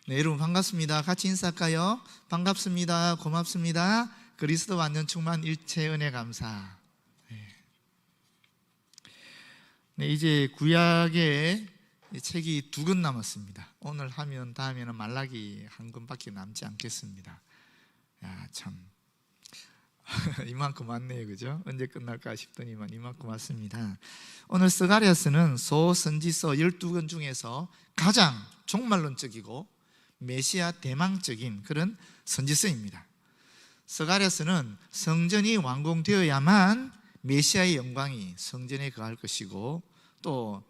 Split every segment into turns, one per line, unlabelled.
네, 여러분 반갑습니다. 같이 인사할까요? 반갑습니다. 고맙습니다. 그리스도 완전 충만 일체 은혜 감사. 네, 이제 구약의 책이 2권 남았습니다. 오늘 하면 다음에는 말라기 1권밖에 남지 않겠습니다. 야, 참 이만큼 왔네요, 그죠? 언제 끝날까 싶더니만 이만큼 왔습니다. 오늘 스가랴서는 소선지서 12권 중에서 가장 종말론적이고 메시아 대망적인 그런 선지서입니다. 스가랴서는 성전이 완공되어야만 메시아의 영광이 성전에 거할 것이고, 또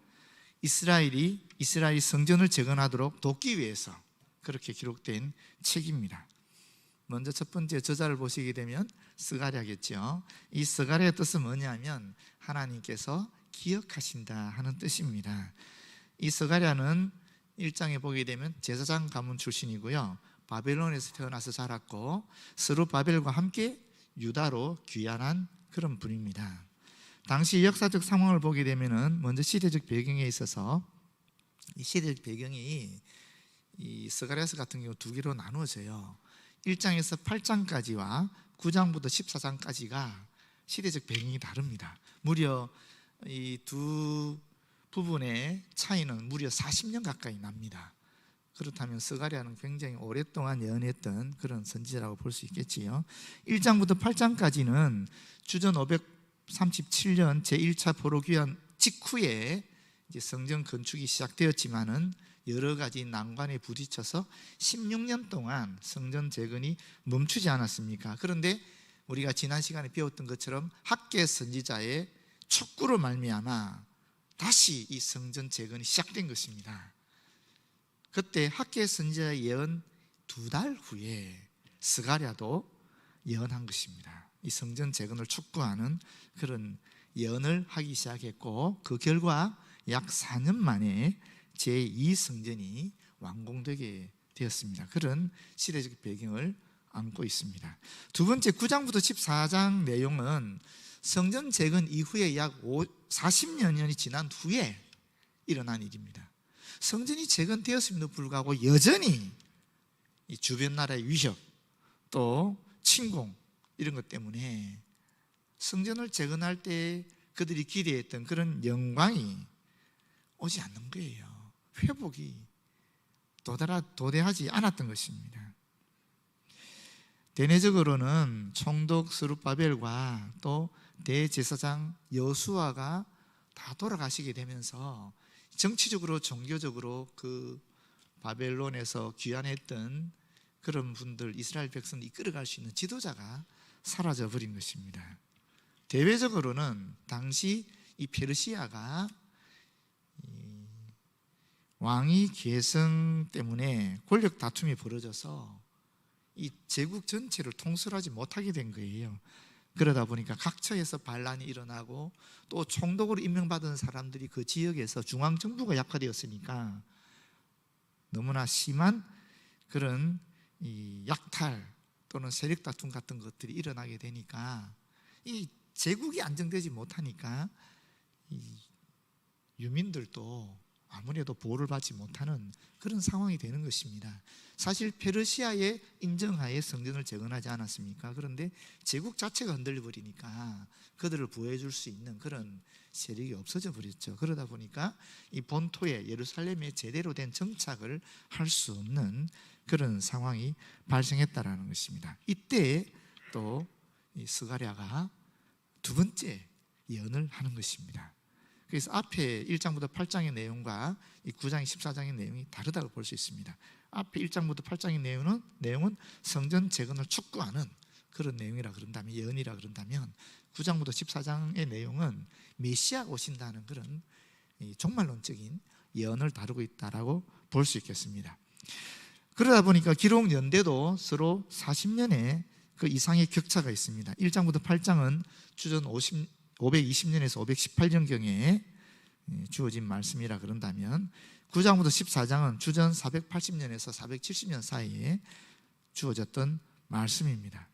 이스라엘이 성전을 재건하도록 돕기 위해서 그렇게 기록된 책입니다. 먼저 첫 번째 저자를 보시게 되면 스가랴겠죠. 이 스가랴의 뜻은 뭐냐면 하나님께서 기억하신다 하는 뜻입니다. 이 스가랴는 1장에 보게 되면 제사장 가문 출신이고요, 바벨론에서 태어나서 자랐고 스룹바벨과 함께 유다로 귀환한 그런 분입니다. 당시 역사적 상황을 보게 되면 먼저 시대적 배경에 있어서 이 시대적 배경이 이 스가랴서 같은 경우 2개로 나누어져요. 1장에서 8장까지와 9장부터 14장까지가 시대적 배경이 다릅니다. 무려 이 두 부분의 차이는 무려 40년 가까이 납니다. 그렇다면 스가랴는 굉장히 오랫동안 예언했던 그런 선지자라고 볼 수 있겠지요. 1장부터 8장까지는 주전 537년 제1차 포로귀환 직후에 이제 성전 건축이 시작되었지만은 여러 가지 난관에 부딪혀서 16년 동안 성전 재건이 멈추지 않았습니까? 그런데 우리가 지난 시간에 배웠던 것처럼 학개 선지자의 촉구로 말미암아 다시 이 성전 재건이 시작된 것입니다. 그때 학개 선지자의 예언 2달 후에 스가랴도 예언한 것입니다. 이 성전 재건을 촉구하는 그런 예언을 하기 시작했고, 그 결과 약 4년 만에 제2성전이 완공되게 되었습니다. 그런 시대적 배경을 안고 있습니다. 두 번째 9장부터 14장 내용은 성전 재건 이후에 약 40여 년이 지난 후에 일어난 일입니다. 성전이 재건되었음에도 불구하고 여전히 이 주변 나라의 위협, 또 침공 이런 것 때문에 성전을 재건할 때 그들이 기대했던 그런 영광이 오지 않는 거예요. 회복이 도대하지 않았던 것입니다. 대내적으로는 총독 스룹바벨과 또 대제사장 여수아가 다 돌아가시게 되면서 정치적으로 종교적으로 그 바벨론에서 귀환했던 그런 분들, 이스라엘 백성을 이끌어갈 수 있는 지도자가 사라져 버린 것입니다. 대외적으로는 당시 이 페르시아가 왕위 계승 때문에 권력 다툼이 벌어져서 이 제국 전체를 통솔하지 못하게 된 거예요. 그러다 보니까 각처에서 반란이 일어나고, 또 총독으로 임명받은 사람들이 그 지역에서 중앙정부가 약화되었으니까 너무나 심한 그런 이 약탈 또는 세력 다툼 같은 것들이 일어나게 되니까 이 제국이 안정되지 못하니까 이 유민들도 아무래도 보호를 받지 못하는 그런 상황이 되는 것입니다. 사실 페르시아의 인정하에 성전을 재건하지 않았습니까? 그런데 제국 자체가 흔들려 버리니까 그들을 보호해 줄 수 있는 그런 세력이 없어져 버렸죠. 그러다 보니까 이 본토에 예루살렘에 제대로 된 정착을 할 수 없는 그런 상황이 발생했다라는 것입니다. 이때 또 이 스가랴가 2번째 예언을 하는 것입니다. 그래서 앞에 1장부터 8장의 내용과 이 9장 14장의 내용이 다르다고 볼 수 있습니다. 앞에 1장부터 8장의 내용은 성전 재건을 촉구하는 그런 내용이라 그런다면, 예언이라 그런다면, 9장부터 14장의 내용은 메시아가 오신다는 그런 종말론적인 예언을 다루고 있다라고 볼 수 있겠습니다. 그러다 보니까 기록 연대도 서로 40년의 그 이상의 격차가 있습니다. 1장부터 8장은 주전 520년에서 518년경에 주어진 말씀이라 그런다면, 9장부터 14장은 주전 480년에서 470년 사이에 주어졌던 말씀입니다.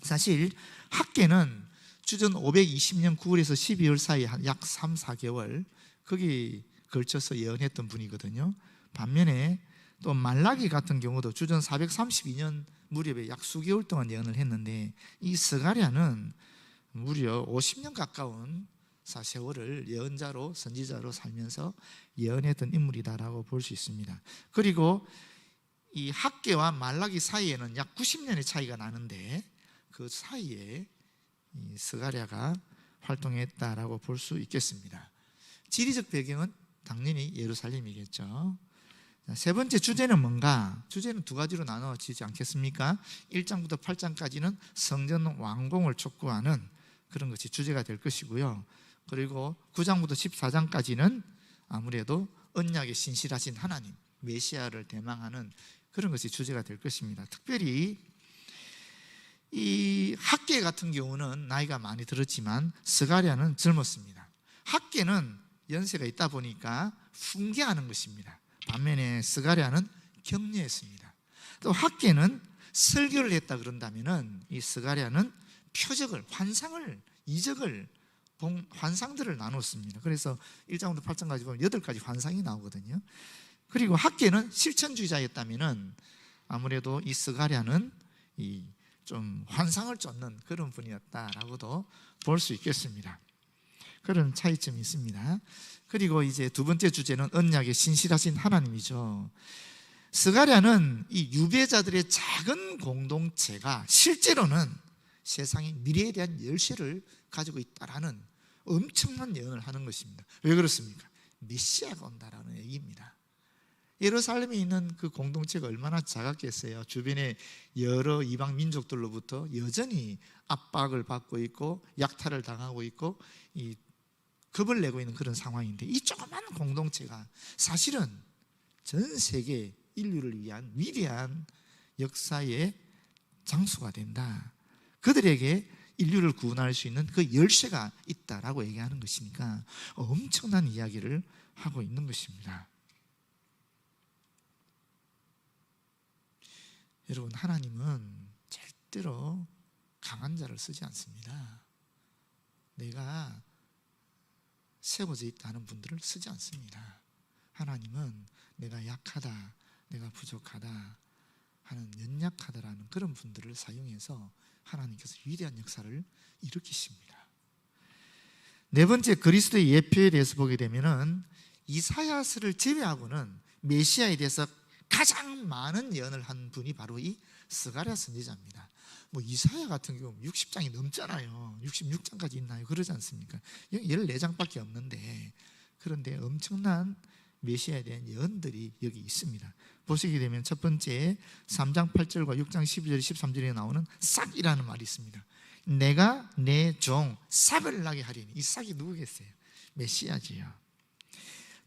사실 학계는 주전 520년 9월에서 12월 사이 약 3, 4개월 거기 걸쳐서 예언했던 분이거든요. 반면에 또 말라기 같은 경우도 주전 432년 무렵에 약 수개월 동안 예언을 했는데, 이 스가랴는 무려 50년 가까운 세월을 예언자로, 선지자로 살면서 예언했던 인물이다라고 볼 수 있습니다. 그리고 이 학개와 말라기 사이에는 약 90년의 차이가 나는데, 그 사이에 이 스가랴가 활동했다라고 볼 수 있겠습니다. 지리적 배경은 당연히 예루살렘이겠죠. 세 번째 주제는 뭔가? 주제는 두 가지로 나눠지지 않겠습니까? 1장부터 8장까지는 성전 완공을 촉구하는 그런 것이 주제가 될 것이고요. 그리고 9장부터 14장까지는 아무래도 언약의 신실하신 하나님, 메시아를 대망하는 그런 것이 주제가 될 것입니다. 특별히 이 학개 같은 경우는 나이가 많이 들었지만 스가랴는 젊었습니다. 학개는 연세가 있다 보니까 훈계하는 것입니다. 반면에 스가랴는 격려했습니다. 또 학개는 설교를 했다 그런다면은 이 스가랴는 표적을, 환상을, 이적을, 환상들을 나눴습니다. 그래서 1장부터 8장까지 보면 8가지 환상이 나오거든요. 그리고 학개는 실천주의자였다면은 아무래도 이 스가랴는 좀 환상을 쫓는 그런 분이었다라고도 볼 수 있겠습니다. 그런 차이점이 있습니다. 그리고 이제 두 번째 주제는 언약의 신실하신 하나님이죠. 스가랴는 이 유배자들의 작은 공동체가 실제로는 세상의 미래에 대한 열쇠를 가지고 있다라는 엄청난 예언을 하는 것입니다. 왜 그렇습니까? 메시아가 온다라는 얘기입니다. 예루살렘에 있는 그 공동체가 얼마나 작았겠어요. 주변에 여러 이방 민족들로부터 여전히 압박을 받고 있고 약탈을 당하고 있고 겁을 내고 있는 그런 상황인데, 이 조그만 공동체가 사실은 전 세계 인류를 위한 위대한 역사의 장소가 된다. 그들에게 인류를 구원할 수 있는 그 열쇠가 있다라고 얘기하는 것이니까 엄청난 이야기를 하고 있는 것입니다. 여러분, 하나님은 절대로 강한 자를 쓰지 않습니다. 내가 세워져 있다는 분들을 쓰지 않습니다. 하나님은 내가 약하다, 내가 부족하다 하는, 연약하다라는 그런 분들을 사용해서 하나님께서 위대한 역사를 일으키십니다. 네 번째, 그리스도의 예표에 대해서 보게 되면은 이사야서를 제외하고는 메시아에 대해서 가장 많은 예언을 한 분이 바로 이 스가랴 선지자입니다. 이사야 같은 경우 60장이 넘잖아요. 66장까지 있나요? 그러지 않습니까? 14장밖에 없는데, 그런데 엄청난 메시아에 대한 예언들이 여기 있습니다. 보시게 되면 첫 번째 3장 8절과 6장 12절 13절에 나오는 싹이라는 말이 있습니다. 내가 내 종 싹을 나게 하리니. 이 싹이 누구겠어요? 메시아지요.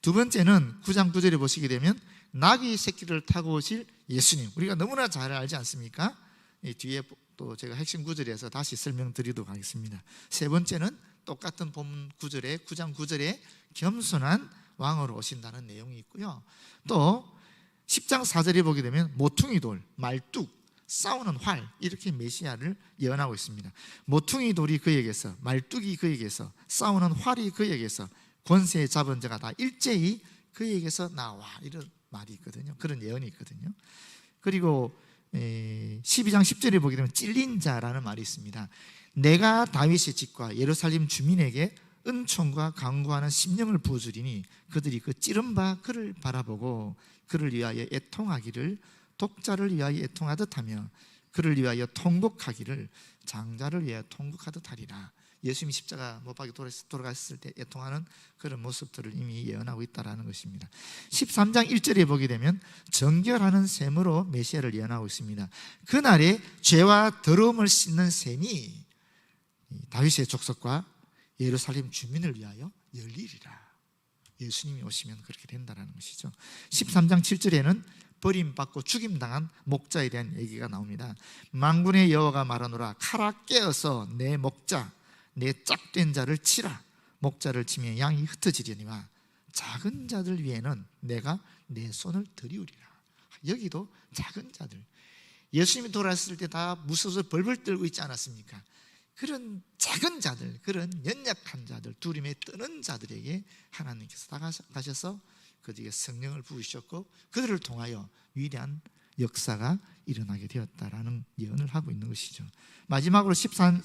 두 번째는 9장 9절에 보시게 되면 나귀 새끼를 타고 오실 예수님. 우리가 너무나 잘 알지 않습니까? 이 뒤에 또 제가 핵심 구절에서 다시 설명드리도록 하겠습니다. 세 번째는 똑같은 본 구절에 9장 9절에 겸손한 왕으로 오신다는 내용이 있고요. 또 10장 4절에 보게 되면 모퉁이 돌, 말뚝, 싸우는 활, 이렇게 메시아를 예언하고 있습니다. 모퉁이 돌이 그에게서, 말뚝이 그에게서, 싸우는 활이 그에게서, 권세 잡은 자가 다 일제히 그에게서 나와, 이런 말이 있거든요. 그런 예언이 있거든요. 그리고 12장 10절에 보게 되면 찔린 자라는 말이 있습니다. 내가 다윗의 집과 예루살렘 주민에게 은총과 강구하는 심령을 부어주리니 그들이 그 찌른 바 그를 바라보고 그를 위하여 애통하기를 독자를 위하여 애통하듯 하며 그를 위하여 통곡하기를 장자를 위하여 통곡하듯 하리라. 예수님이 십자가 못 박혀 돌아갔을 때 애통하는 그런 모습들을 이미 예언하고 있다는 것입니다. 13장 1절에 보게 되면 정결하는 셈으로 메시아를 예언하고 있습니다. 그날에 죄와 더러움을 씻는 셈이 다윗의 족속과 예루살렘 주민을 위하여 열리리라. 예수님이 오시면 그렇게 된다는 것이죠. 13장 7절에는 버림받고 죽임당한 목자에 대한 얘기가 나옵니다. 만군의 여호와가 말하노라. 칼아 깨어서 내 목자, 내 짝된 자를 치라. 목자를 치면 양이 흩어지려니와 작은 자들 위에는 내가 내 손을 들이우리라. 여기도 작은 자들, 예수님이 돌아왔을 때 다 무서워서 벌벌 떨고 있지 않았습니까? 그런 작은 자들, 그런 연약한 자들, 두림에 뜨는 자들에게 하나님께서 다가셔서 그들에게 성령을 부으셨고 그들을 통하여 위대한 역사가 일어나게 되었다라는 예언을 하고 있는 것이죠. 마지막으로 14장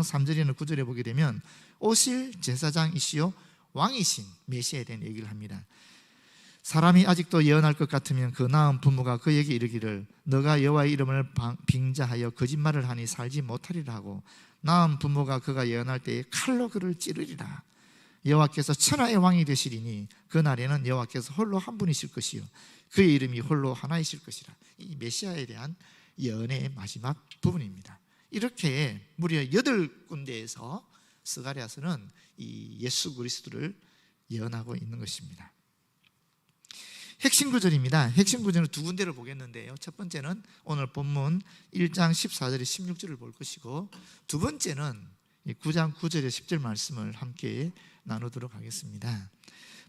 3절이나 9절에 보게 되면 오실 제사장이시요 왕이신 메시아에 대한 얘기를 합니다. 사람이 아직도 예언할 것 같으면 그 낳은 부모가 그에게 이르기를 너가 여호와의 이름을 빙자하여 거짓말을 하니 살지 못하리라 하고 낳은 부모가 그가 예언할 때에 칼로 그를 찌르리라. 여호와께서 천하의 왕이 되시리니 그날에는 여호와께서 홀로 한 분이실 것이요 그의 이름이 홀로 하나이실 것이라. 이 메시아에 대한 예언의 마지막 부분입니다. 이렇게 무려 8군데에서 스가랴서는 이 예수 그리스도를 예언하고 있는 것입니다. 핵심 구절입니다. 핵심 구절은 두 군데를 보겠는데요. 첫 번째는 오늘 본문 1장 14절에 16절을 볼 것이고 두 번째는 9장 9절에 10절 말씀을 함께 나누도록 하겠습니다.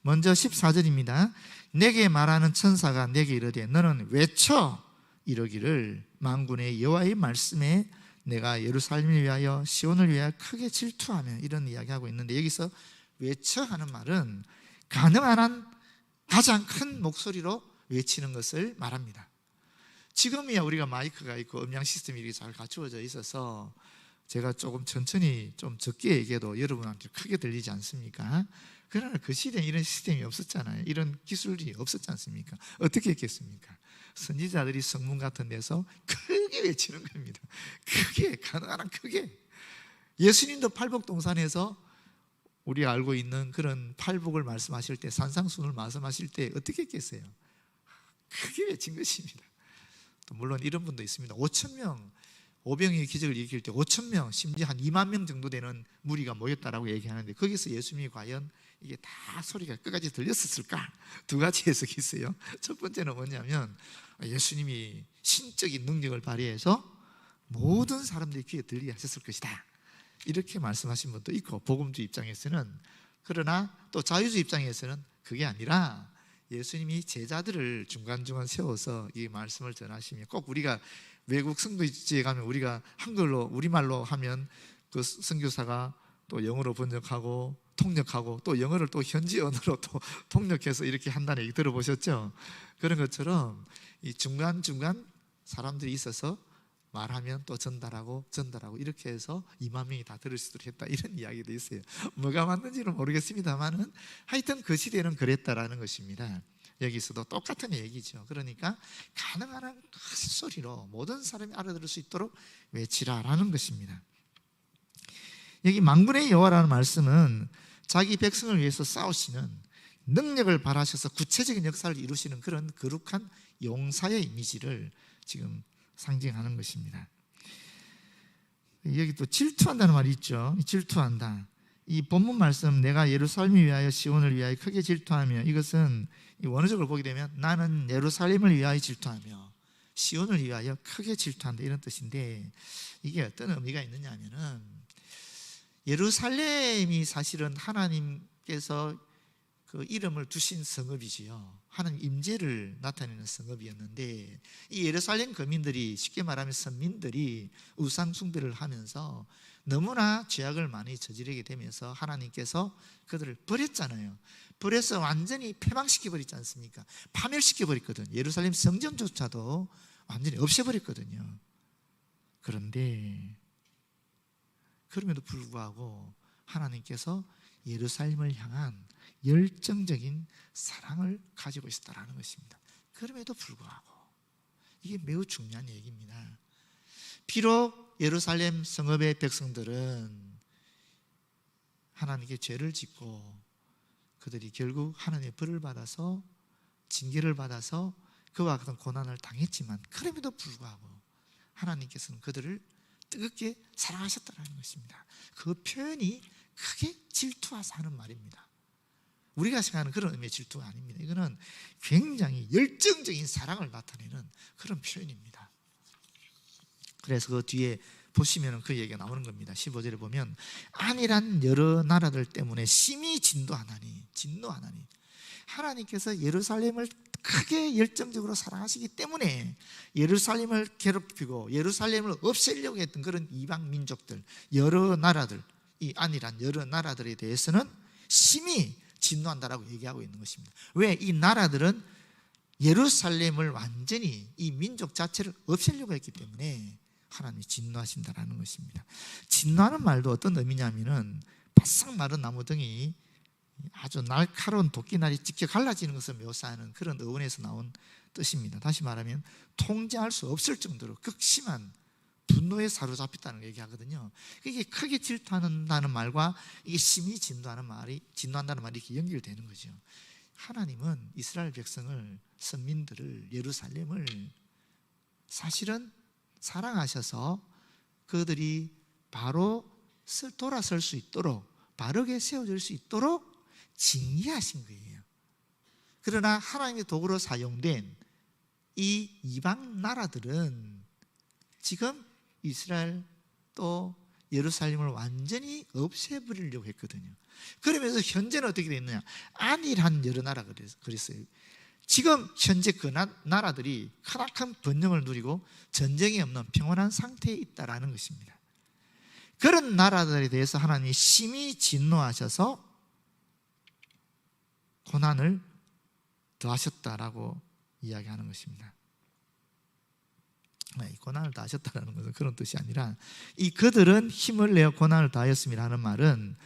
먼저 14절입니다. 내게 말하는 천사가 내게 이르되 너는 외쳐 이르기를 만군의 여호와의 말씀에 내가 예루살렘을 위하여 시온을 위하여 크게 질투하며 이런 이야기하고 있는데 여기서 외쳐 하는 말은 가능한 한 가장 큰 목소리로 외치는 것을 말합니다. 지금이야 우리가 마이크가 있고 음량 시스템이 이렇게 잘 갖추어져 있어서 제가 조금 천천히 좀 적게 얘기해도 여러분한테 크게 들리지 않습니까? 그러나 그 시대에 이런 시스템이 없었잖아요. 이런 기술이 없었지 않습니까? 어떻게 했겠습니까? 선지자들이 성문 같은 데서 크게 외치는 겁니다. 크게, 가능한 한 크게. 예수님도 팔복동산에서 우리가 알고 있는 그런 팔복을 말씀하실 때, 산상순을 말씀하실 때 어떻게 했겠어요? 크게 외친 것입니다. 또 물론 이런 분도 있습니다. 5,000명, 오병이의 기적을 일으킬 때 5,000명, 심지어 한 2만 명 정도 되는 무리가 모였다라고 얘기하는데 거기서 예수님이 과연 이게 다 소리가 끝까지 들렸었을까? 두 가지 해석이 있어요. 첫 번째는 뭐냐면 예수님이 신적인 능력을 발휘해서 모든 사람들이 귀에 들리게 하셨을 것이다, 이렇게 말씀하신 분도 있고, 복음주의 입장에서는. 그러나 또 자유주의 입장에서는 그게 아니라 예수님이 제자들을 중간중간 세워서 이 말씀을 전하시며, 꼭 우리가 외국 선교지에 가면 우리가 한글로 우리말로 하면 그 선교사가 또 영어로 번역하고 통역하고 또 영어를 또 현지 언어로 또 통역해서 이렇게 한다는 얘기 들어보셨죠? 그런 것처럼 이 중간중간 사람들이 있어서 말하면 또 전달하고 이렇게 해서 2만 명이 다 들을 수 있도록 했다, 이런 이야기도 있어요. 뭐가 맞는지는 모르겠습니다만은 하여튼 그 시대는 그랬다라는 것입니다. 여기서도 똑같은 얘기죠. 그러니까 가능한 한 큰 소리로 모든 사람이 알아들을 수 있도록 외치라라는 것입니다. 여기 만군의 여호와라는 말씀은 자기 백성을 위해서 싸우시는, 능력을 발하셔서 구체적인 역사를 이루시는 그런 거룩한 용사의 이미지를 지금 상징하는 것입니다. 여기 또 질투한다는 말이 있죠. 질투한다. 이 본문 말씀, 내가 예루살렘을 위하여 시온을 위하여 크게 질투하며, 이것은 원어적으로 보게 되면 나는 예루살렘을 위하여 질투하며 시온을 위하여 크게 질투한다, 이런 뜻인데, 이게 어떤 의미가 있느냐 하면은 예루살렘이 사실은 하나님께서 그 이름을 두신 성읍이지요. 하나님 임재를 나타내는 성읍이었는데, 이 예루살렘 거민들이, 쉽게 말하면 선민들이 우상 숭배를 하면서 너무나 죄악을 많이 저지르게 되면서 하나님께서 그들을 버렸잖아요. 버려서 완전히 패망시켜버리지 않습니까? 파멸시켜버렸거든. 예루살렘 성전조차도 완전히 없애버렸거든요. 그런데 그럼에도 불구하고 하나님께서 예루살렘을 향한 열정적인 사랑을 가지고 있었다는 것입니다. 그럼에도 불구하고 이게 매우 중요한 얘기입니다. 비록 예루살렘 성읍의 백성들은 하나님께 죄를 짓고 그들이 결국 하나님의 벌을 받아서 징계를 받아서 그와 같은 고난을 당했지만, 그럼에도 불구하고 하나님께서는 그들을 뜨겁게 사랑하셨다는 것입니다. 그 표현이 크게 질투하사 하는 말입니다. 우리가 생각하는 그런 의미의 질투가 아닙니다. 이거는 굉장히 열정적인 사랑을 나타내는 그런 표현입니다. 그래서 그 뒤에 보시면 그 얘기가 나오는 겁니다. 15절에 보면 안일한 여러 나라들 때문에 심히 진노하나니, 하나님께서 예루살렘을 크게 열정적으로 사랑하시기 때문에 예루살렘을 괴롭히고 예루살렘을 없애려고 했던 그런 이방 민족들, 여러 나라들, 이 안일한 여러 나라들에 대해서는 심히 진노한다라고 얘기하고 있는 것입니다. 왜? 이 나라들은 예루살렘을 완전히 이 민족 자체를 없애려고 했기 때문에 하나님이 진노하신다라는 것입니다. 진노하는 말도 어떤 의미냐면은 바싹 마른 나무등이 아주 날카로운 도끼날이 직접 갈라지는 것을 묘사하는 그런 어원에서 나온 뜻입니다. 다시 말하면 통제할 수 없을 정도로 극심한 분노에 사로잡혔다는 걸 얘기하거든요. 이게 크게 질투한다는 말과 이게 심히 진노한다는 말이 이렇게 연결되는 거죠. 하나님은 이스라엘 백성을, 선민들을, 예루살렘을 사실은 사랑하셔서 그들이 바로 돌아설 수 있도록, 바르게 세워질 수 있도록 징계하신 거예요. 그러나 하나님의 도구로 사용된 이 이방 나라들은 지금 이스라엘 또 예루살렘을 완전히 없애버리려고 했거든요. 그러면서 현재는 어떻게 됐느냐? 안일한 여러 나라 그랬어요. 지금 현재 그 나라들이 크나큰 번영을 누리고 전쟁이 없는 평온한 상태에 있다라는 것입니다. 그런 나라들에 대해서 하나님이 심히 진노하셔서 고난을 더하셨다라고 이야기하는 것입니다. 고난을 다하셨다는 것은 그런 뜻이 아니라 이 그들은 힘을 내어 고난을 다하였음이라는 말은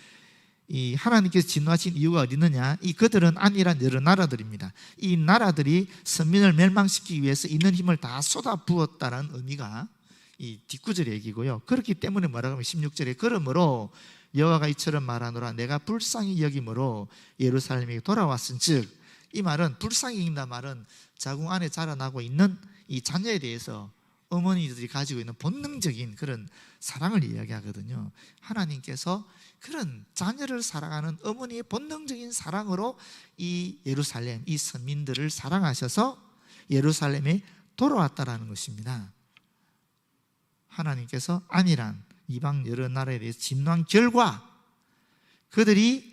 이 하나님께서 진노하신 이유가 어디 있느냐? 이 그들은 안일한 여러 나라들입니다. 이 나라들이 선민을 멸망시키기 위해서 있는 힘을 다 쏟아부었다는 의미가 이 뒷구절 얘기고요. 그렇기 때문에 뭐라고 하면 16절에 그러므로 여호와가 이처럼 말하노라 내가 불쌍히 여김으로 예루살렘에 돌아왔은즉, 이 말은 불쌍히 여긴다 말은 자궁 안에 자라나고 있는 이 자녀에 대해서 어머니들이 가지고 있는 본능적인 그런 사랑을 이야기하거든요. 하나님께서 그런 자녀를 사랑하는 어머니의 본능적인 사랑으로 이 예루살렘, 이 선민들을 사랑하셔서 예루살렘에 돌아왔다라는 것입니다. 하나님께서 안일한 이방 여러 나라에 대해서 진노한 결과 그들이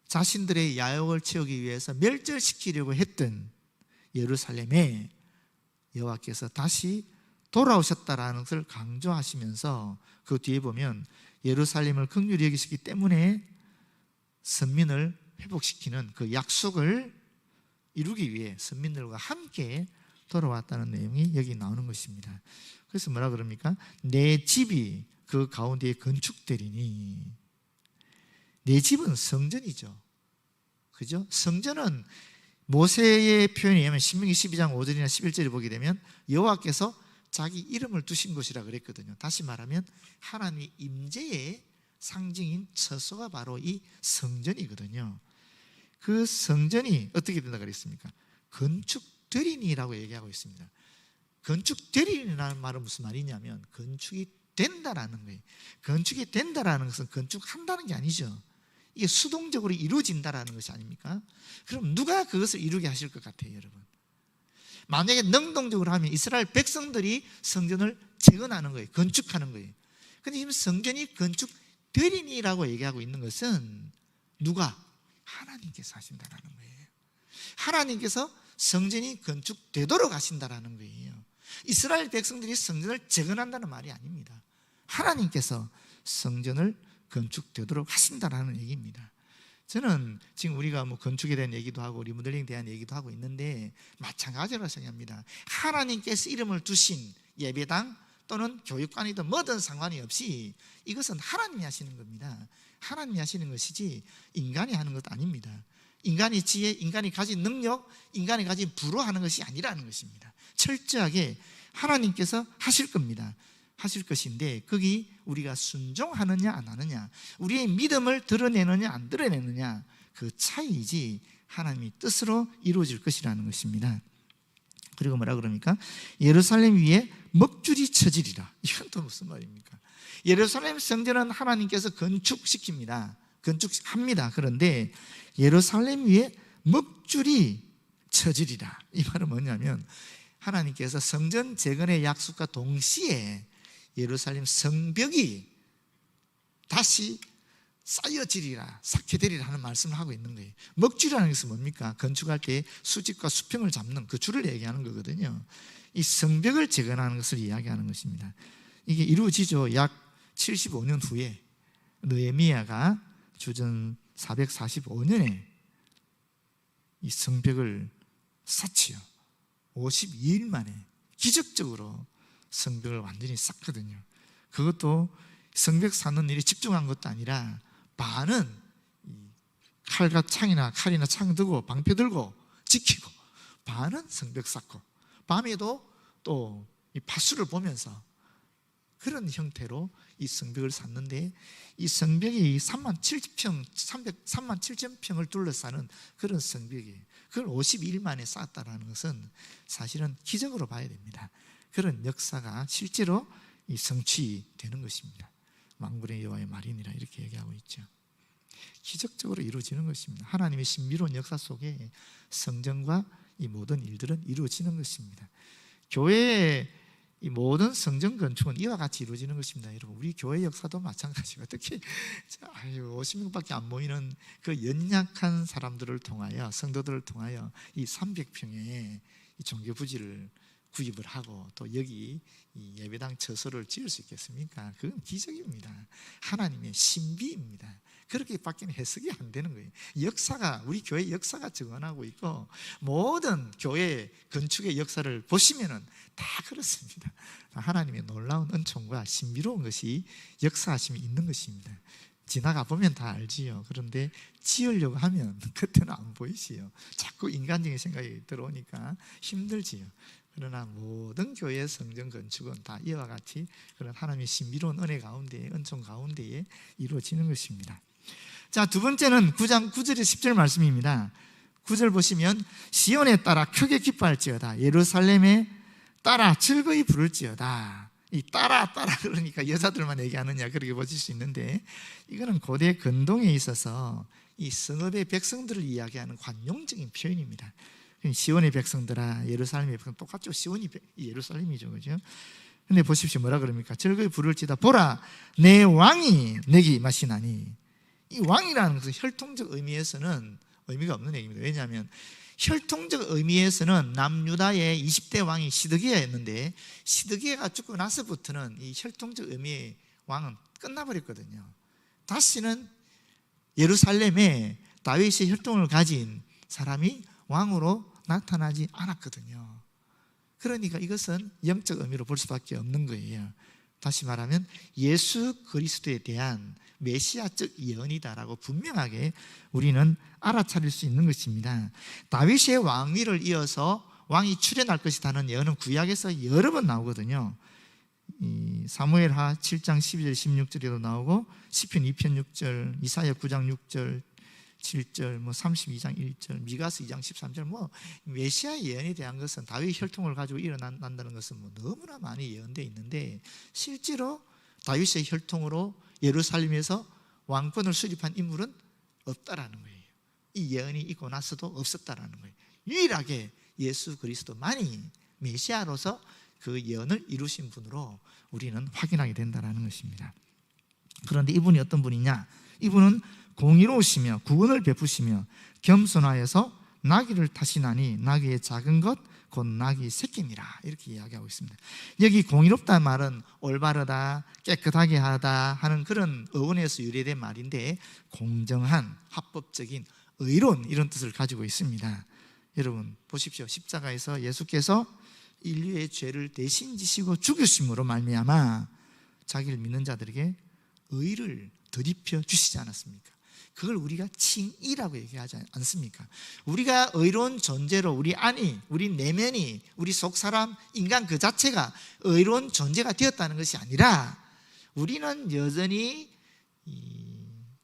자신들의 야욕을 채우기 위해서 멸절시키려고 했던 예루살렘에 여호와께서 다시 돌아오셨다라는 것을 강조하시면서 그 뒤에 보면 예루살렘을 긍휼히 여기시기 때문에 선민을 회복시키는 그 약속을 이루기 위해 선민들과 함께 돌아왔다는 내용이 여기 나오는 것입니다. 그래서 뭐라 그럽니까? 내 집이 그 가운데에 건축되리니. 내 집은 성전이죠. 그죠? 성전은 모세의 표현에 의하면 신명기 12장 5절이나 11절을 보게 되면 여호와께서 자기 이름을 두신 곳이라 그랬거든요. 다시 말하면 하나님의 임재의 상징인 처소가 바로 이 성전이거든요. 그 성전이 어떻게 된다 그랬습니까? 건축되리니라고 얘기하고 있습니다. 건축되리니라는 말은 무슨 말이냐면 건축이 된다라는 거예요. 건축이 된다라는 것은 건축한다는 게 아니죠. 이게 수동적으로 이루어진다라는 것이 아닙니까? 그럼 누가 그것을 이루게 하실 것 같아요, 여러분? 만약에 능동적으로 하면 이스라엘 백성들이 성전을 재건하는 거예요. 건축하는 거예요. 근데 지금 성전이 건축되리니라고 얘기하고 있는 것은 누가? 하나님께서 하신다라는 거예요. 하나님께서 성전이 건축되도록 하신다라는 거예요. 이스라엘 백성들이 성전을 재건한다는 말이 아닙니다. 하나님께서 성전을 건축되도록 하신다라는 얘기입니다. 저는 지금 우리가 뭐 건축에 대한 얘기도 하고 리모델링에 대한 얘기도 하고 있는데 마찬가지라고 생각합니다. 하나님께서 이름을 두신 예배당 또는 교육관이든 뭐든 상관이 없이 이것은 하나님이 하시는 겁니다. 하나님이 하시는 것이지 인간이 하는 것도 아닙니다. 인간의 지혜, 인간이 가진 능력, 인간이 가진 부로 하는 것이 아니라는 것입니다. 철저하게 하나님께서 하실 겁니다. 하실 것인데 거기 우리가 순종하느냐 안 하느냐, 우리의 믿음을 드러내느냐 안 드러내느냐, 그 차이이지 하나님의 뜻으로 이루어질 것이라는 것입니다. 그리고 뭐라 그럽니까? 예루살렘 위에 먹줄이 쳐지리라. 이건 또 무슨 말입니까? 예루살렘 성전은 하나님께서 건축시킵니다. 건축합니다. 그런데 예루살렘 위에 먹줄이 쳐지리라. 이 말은 뭐냐면 하나님께서 성전 재건의 약속과 동시에 예루살렘 성벽이 다시 쌓여지리라, 쌓게되리라 하는 말씀을 하고 있는 거예요. 먹줄이라는 것은 뭡니까? 건축할 때 수직과 수평을 잡는 그 줄을 얘기하는 거거든요. 이 성벽을 재건하는 것을 이야기하는 것입니다. 이게 이루어지죠. 약 75년 후에 느헤미야가 주전 445년에 이 성벽을 쌓지요. 52일 만에 기적적으로 성벽을 완전히 쌓거든요. 그것도 성벽 쌓는 일에 집중한 것도 아니라 반은 칼과 창이나 칼이나 창 들고 방패 들고 지키고, 반은 성벽 쌓고, 밤에도 또 이 파수를 보면서 그런 형태로 이 성벽을 쌓는데, 이 성벽이 37,000평을 둘러싸는 그런 성벽이에요. 그걸 52일 만에 쌓았다는 것은 사실은 기적으로 봐야 됩니다. 그런 역사가 실제로 이 성취되는 것입니다. 만군의 여호와의 말이니라 이렇게 얘기하고 있죠. 기적적으로 이루어지는 것입니다. 하나님의 신비로운 역사 속에 성전과 이 모든 일들은 이루어지는 것입니다. 교회의 이 모든 성전 건축은 이와 같이 이루어지는 것입니다. 여러분, 우리 교회 역사도 마찬가지예요. 특히 50명밖에 안 모이는 그 연약한 사람들을 통하여, 성도들을 통하여 이 300평의 이 종교 부지를 구입을 하고 또 여기 이 예배당 처소를 지을 수 있겠습니까? 그건 기적입니다. 하나님의 신비입니다. 그렇게밖에 해석이 안 되는 거예요. 역사가, 우리 교회 역사가 증언하고 있고, 모든 교회 건축의 역사를 보시면은 다 그렇습니다. 하나님의 놀라운 은총과 신비로운 것이 역사하심이 있는 것입니다. 지나가 보면 다 알지요. 그런데 지으려고 하면 그때는 안 보이지요. 자꾸 인간적인 생각이 들어오니까 힘들지요. 그러나 모든 교회의 성전 건축은 다 이와 같이 그런 하나님의 신비로운 은혜 가운데, 은총 가운데에 이루어지는 것입니다. 자, 두 번째는 9장 9절에 10절 말씀입니다. 9절 보시면 시온에 따라 크게 기뻐할지어다, 예루살렘에 따라 즐거이 부를지어다. 이 따라 그러니까 여자들만 얘기하느냐 그렇게 보실 수 있는데, 이거는 고대 근동에 있어서 이 성읍의 백성들을 이야기하는 관용적인 표현입니다. 시온의 백성들아, 예루살렘의 백성, 똑같죠. 시온이 예루살렘이죠, 그죠? 근데 보십시오, 뭐라 그럽니까? 즐거이 부를지다, 보라 내 왕이 내게 임하시나니. 이 왕이라는 것은 혈통적 의미에서는 의미가 없는 얘기입니다. 왜냐하면 혈통적 의미에서는 남유다의 20대 왕이 시드기야였는데, 시드기야가 죽고 나서부터는 이 혈통적 의미의 왕은 끝나버렸거든요. 다시는 예루살렘에 다윗의 혈통을 가진 사람이 왕으로 나타나지 않았거든요. 그러니까 이것은 영적 의미로 볼 수밖에 없는 거예요. 다시 말하면 예수 그리스도에 대한 메시아적 예언이다라고 분명하게 우리는 알아차릴 수 있는 것입니다. 다윗의 왕위를 이어서 왕이 출현할 것이라는 예언은 구약에서 여러 번 나오거든요. 사무엘하 7장 12절 16절에도 나오고, 시편 2편 6절, 이사야 9장 6절 7절, 32장 1절, 미가서 2장 13절, 메시아 예언에 대한 것은 다윗 혈통을 가지고 일어난다는 것은 너무나 많이 예언되어 있는데, 실제로 다윗의 혈통으로 예루살렘에서 왕권을 수립한 인물은 없다라는 거예요. 이 예언이 있고 나서도 없었다라는 거예요. 유일하게 예수 그리스도만이 메시아로서 그 예언을 이루신 분으로 우리는 확인하게 된다는 것입니다. 그런데 이분이 어떤 분이냐? 이분은 공의로우시며 구원을 베푸시며 겸손하여서 나귀를 타시나니 나귀의 작은 것 곧 나귀 새끼니라, 이렇게 이야기하고 있습니다. 여기 공의롭다는 말은 올바르다, 깨끗하게 하다 하는 그런 어원에서 유래된 말인데, 공정한, 합법적인, 의로운 이런 뜻을 가지고 있습니다. 여러분 보십시오. 십자가에서 예수께서 인류의 죄를 대신 지시고 죽으심으로 말미암아 자기를 믿는 자들에게 의를 덧입혀 주시지 않았습니까? 그걸 우리가 칭의라고 얘기하지 않습니까? 우리가 의로운 존재로 우리 안이, 우리 내면이, 우리 속사람, 인간 그 자체가 의로운 존재가 되었다는 것이 아니라, 우리는 여전히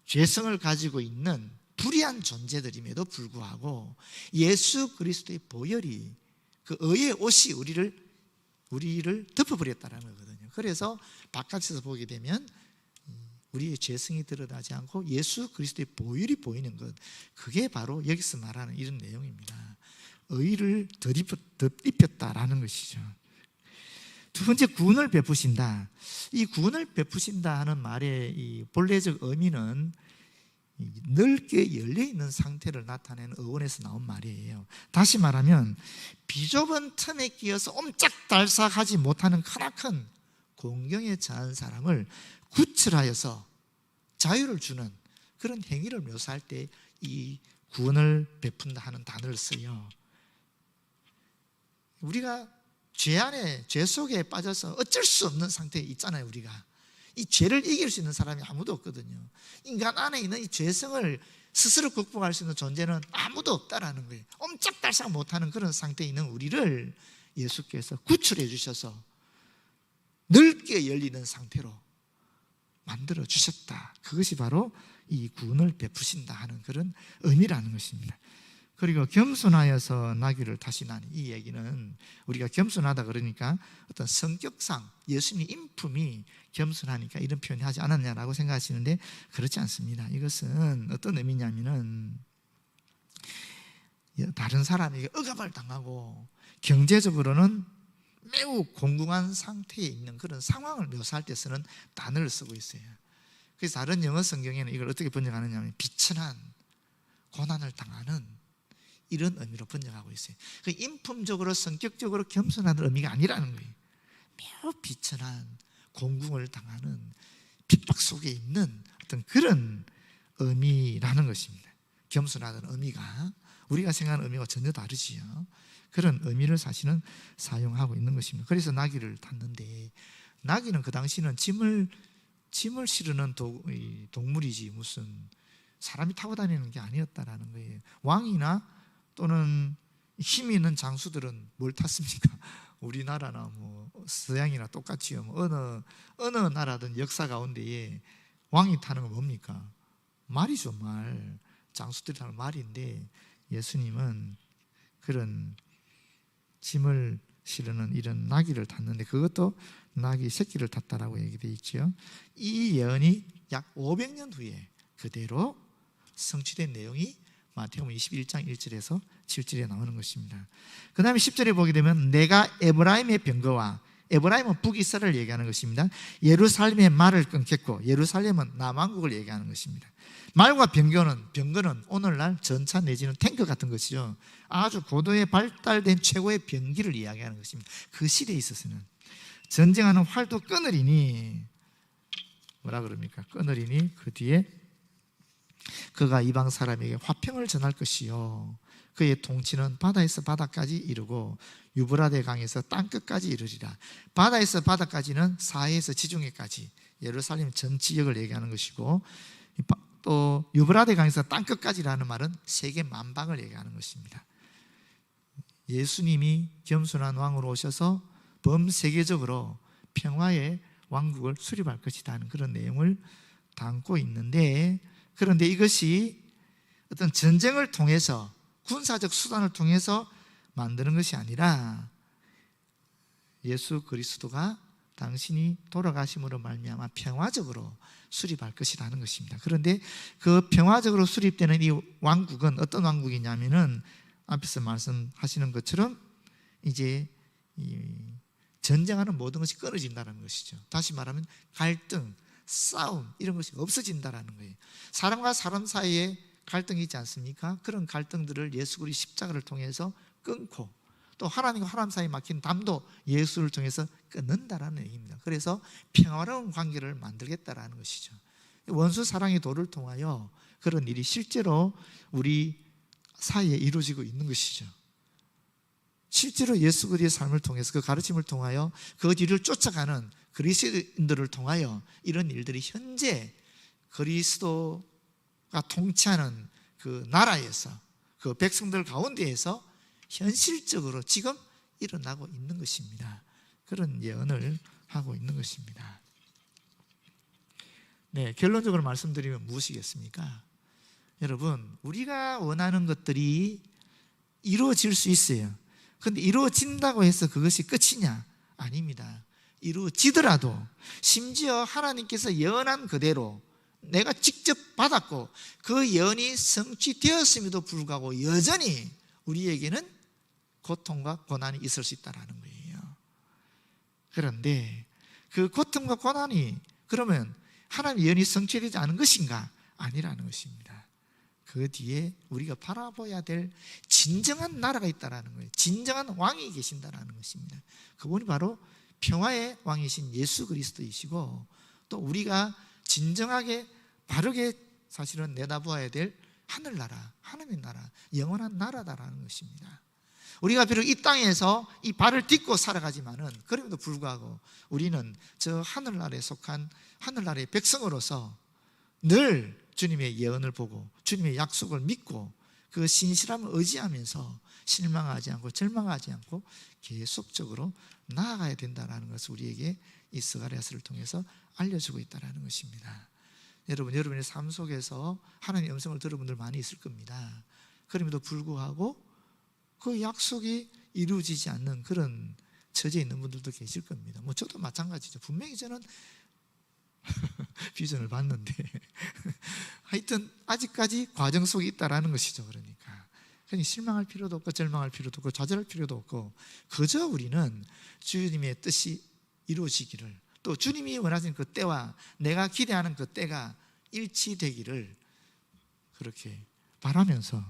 죄성을 가지고 있는 불의한 존재들임에도 불구하고 예수 그리스도의 보혈이, 그 의의 옷이 우리를 덮어버렸다는 거거든요. 그래서 바깥에서 보게 되면 우리의 죄성이 드러나지 않고 예수 그리스도의 보혈이 보이는 것, 그게 바로 여기서 말하는 이런 내용입니다. 의를 덧입혔다라는 것이죠. 두 번째, 구원을 베푸신다. 이 구원을 베푸신다 하는 말의 이 본래적 의미는 넓게 열려있는 상태를 나타내는 어원에서 나온 말이에요. 다시 말하면 비좁은 틈에 끼어서 옴짝달싹하지 못하는 크나큰 공경에 처한 사람을 구출하여서 자유를 주는 그런 행위를 묘사할 때 이 구원을 베푼다 하는 단어를 써요. 우리가 죄 안에, 죄 속에 빠져서 어쩔 수 없는 상태에 있잖아요. 우리가 이 죄를 이길 수 있는 사람이 아무도 없거든요. 인간 안에 있는 이 죄성을 스스로 극복할 수 있는 존재는 아무도 없다라는 거예요. 옴짝달싹 못하는 그런 상태에 있는 우리를 예수께서 구출해 주셔서 넓게 열리는 상태로 만들어 주셨다. 그것이 바로 이 구원을 베푸신다 하는 그런 의미라는 것입니다. 그리고 겸손하여서 나귀를 타시나니, 이 얘기는 우리가 겸손하다 그러니까 어떤 성격상 예수님의 인품이 겸손하니까 이런 표현을 하지 않았냐라고 생각하시는데 그렇지 않습니다. 이것은 어떤 의미냐면은 다른 사람에게 억압을 당하고 경제적으로는 매우 공공한 상태에 있는 그런 상황을 묘사할 때 쓰는 단어를 쓰고 있어요. 그래서 다른 영어 성경에는 이걸 어떻게 번역하느냐 하면 비천한, 고난을 당하는 이런 의미로 번역하고 있어요. 그 인품적으로 성격적으로 겸손한 의미가 아니라는 거예요. 매우 비천한, 공궁을 당하는 핍박 속에 있는 어떤 그런 의미라는 것입니다. 겸손하다는 의미가 우리가 생각하는 의미와 전혀 다르지요. 그런 의미를 사실은 사용하고 있는 것입니다. 그래서 나귀를 탔는데, 나귀는 그 당시는 짐을 실으는 동물이지 무슨 사람이 타고 다니는 게 아니었다라는 거예요. 왕이나 또는 힘이 있는 장수들은 뭘 탔습니까? 우리나라나 뭐 서양이나 똑같이요. 뭐 어느 나라든 역사 가운데에 왕이 타는 건 뭡니까? 말이죠, 말. 장수들이 타는 말인데, 예수님은 그런 짐을 실으는 이런 나귀를 탔는데, 그것도 나귀 새끼를 탔다라고 얘기되어 있죠. 이 예언이 약 500년 후에 그대로 성취된 내용이 마태복음 21장 1절에서 7절에 나오는 것입니다. 그 다음에 10절에 보게 되면 내가 에브라임의 병거와, 에브라임은 북이스라엘을 얘기하는 것입니다. 예루살렘의 말을 끊겠고, 예루살렘은 남왕국을 얘기하는 것입니다. 말과 병거는 오늘날 전차 내지는 탱크 같은 것이죠. 아주 고도에 발달된 최고의 병기를 이야기하는 것입니다. 그 시대에 있어서는 전쟁하는 활도 끊으리니, 뭐라 그럽니까? 끊으리니 그 뒤에 그가 이방 사람에게 화평을 전할 것이요, 그의 통치는 바다에서 바다까지 이르고 유브라데 강에서 땅끝까지 이르리라. 바다에서 바다까지는 사해에서 지중해까지, 예루살렘 전 지역을 얘기하는 것이고, 또 유브라데 강에서 땅끝까지라는 말은 세계 만방을 얘기하는 것입니다. 예수님이 겸손한 왕으로 오셔서 범세계적으로 평화의 왕국을 수립할 것이다 하는 그런 내용을 담고 있는데, 그런데 이것이 어떤 전쟁을 통해서, 군사적 수단을 통해서 만드는 것이 아니라 예수 그리스도가 당신이 돌아가심으로 말미암아 평화적으로 수립할 것이라는 것입니다. 그런데 그 평화적으로 수립되는 이 왕국은 어떤 왕국이냐면은 앞에서 말씀하시는 것처럼 이제 전쟁하는 모든 것이 끊어진다는 것이죠. 다시 말하면 갈등, 싸움 이런 것이 없어진다라는 거예요. 사람과 사람 사이에 갈등이 있지 않습니까? 그런 갈등들을 예수 그리스도의 십자가를 통해서 끊고, 또 하나님과 하나님 사이에 막힌 담도 예수를 통해서 끊는다라는 얘기입니다. 그래서 평화로운 관계를 만들겠다라는 것이죠. 원수 사랑의 도를 통하여 그런 일이 실제로 우리 사이에 이루어지고 있는 것이죠. 실제로 예수 그리스도의 삶을 통해서, 그 가르침을 통하여 그 뒤를 쫓아가는 그리스도인들을 통하여 이런 일들이 현재 그리스도가 통치하는 그 나라에서, 그 백성들 가운데에서 현실적으로 지금 일어나고 있는 것입니다. 그런 예언을 하고 있는 것입니다. 네, 결론적으로 말씀드리면 무엇이겠습니까? 여러분, 우리가 원하는 것들이 이루어질 수 있어요. 그런데 이루어진다고 해서 그것이 끝이냐? 아닙니다. 이루어지더라도 심지어 하나님께서 예언한 그대로 내가 직접 받았고 그 예언이 성취되었음에도 불구하고 여전히 우리에게는 고통과 고난이 있을 수 있다는 거예요. 그런데 그 고통과 고난이 그러면 하나님의 예언이 성취되지 않은 것인가? 아니라는 것입니다. 그 뒤에 우리가 바라봐야 될 진정한 나라가 있다는 거예요. 진정한 왕이 계신다는 것입니다. 그분이 바로 평화의 왕이신 예수 그리스도이시고, 또 우리가 진정하게 바르게 사실은 내다보아야 될 하늘나라, 하나님의 나라, 영원한 나라다라는 것입니다. 우리가 비록 이 땅에서 이 발을 딛고 살아가지만은 그럼에도 불구하고 우리는 저 하늘나라에 속한 하늘나라의 백성으로서 늘 주님의 예언을 보고 주님의 약속을 믿고 그 신실함을 의지하면서 실망하지 않고 절망하지 않고 계속적으로 나아가야 된다는 것을 우리에게 이 스가랴서를 통해서 알려주고 있다는 것입니다. 여러분, 여러분의 삶 속에서 하나님의 음성을 들은 분들 많이 있을 겁니다. 그럼에도 불구하고 그 약속이 이루어지지 않는 그런 처지에 있는 분들도 계실 겁니다. 뭐 저도 마찬가지죠. 분명히 저는 비전을 봤는데 하여튼 아직까지 과정 속에 있다라는 것이죠. 그러니까 실망할 필요도 없고 절망할 필요도 없고 좌절할 필요도 없고 그저 우리는 주님의 뜻이 이루어지기를, 또 주님이 원하시는 그 때와 내가 기대하는 그 때가 일치되기를 그렇게 바라면서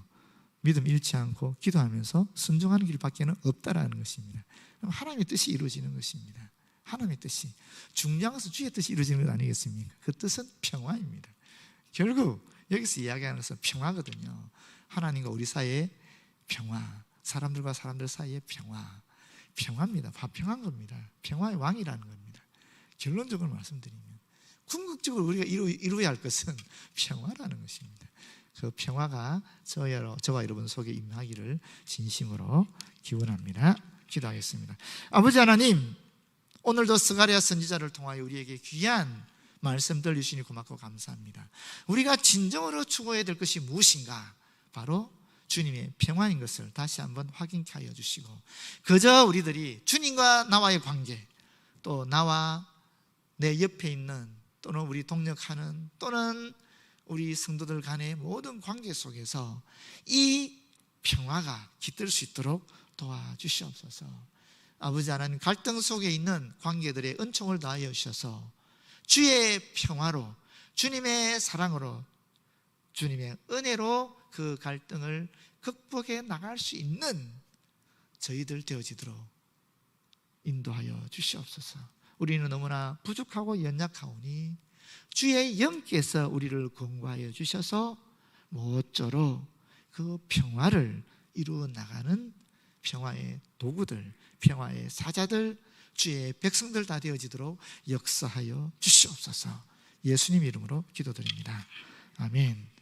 믿음 잃지 않고 기도하면서 순종하는 길밖에는 없다라는 것입니다. 하나님의 뜻이 이루어지는 것입니다. 하나님의 뜻이, 중요한 것은 주의 뜻이 이루어지는 것 아니겠습니까? 그 뜻은 평화입니다. 결국 여기서 이야기하는 것은 평화거든요. 하나님과 우리 사이의 평화, 사람들과 사람들 사이의 평화입니다. 화평한 겁니다. 평화의 왕이라는 겁니다. 결론적으로 말씀드리면 궁극적으로 우리가 이루어야 할 것은 평화라는 것입니다. 그 평화가 저와 여러분 속에 임하기를 진심으로 기원합니다. 기도하겠습니다. 아버지 하나님, 오늘도 스가랴 선지자를 통하여 우리에게 귀한 말씀 들려주시니 고맙고 감사합니다. 우리가 진정으로 추구해야 될 것이 무엇인가? 바로 주님의 평화인 것을 다시 한번 확인케 하여 주시고, 그저 우리들이 주님과 나와의 관계, 또 나와 내 옆에 있는 또는 우리 동력하는 또는 우리 성도들 간의 모든 관계 속에서 이 평화가 깃들 수 있도록 도와주시옵소서. 아버지 하나님, 갈등 속에 있는 관계들의 은총을 다하여 주셔서 주의 평화로, 주님의 사랑으로, 주님의 은혜로 그 갈등을 극복해 나갈 수 있는 저희들 되어지도록 인도하여 주시옵소서. 우리는 너무나 부족하고 연약하오니 주의 영께서 우리를 권고하여 주셔서 모쪼록 그 평화를 이루어 나가는 평화의 도구들, 평화의 사자들, 주의 백성들 다 되어지도록 역사하여 주시옵소서. 예수님 이름으로 기도드립니다. 아멘.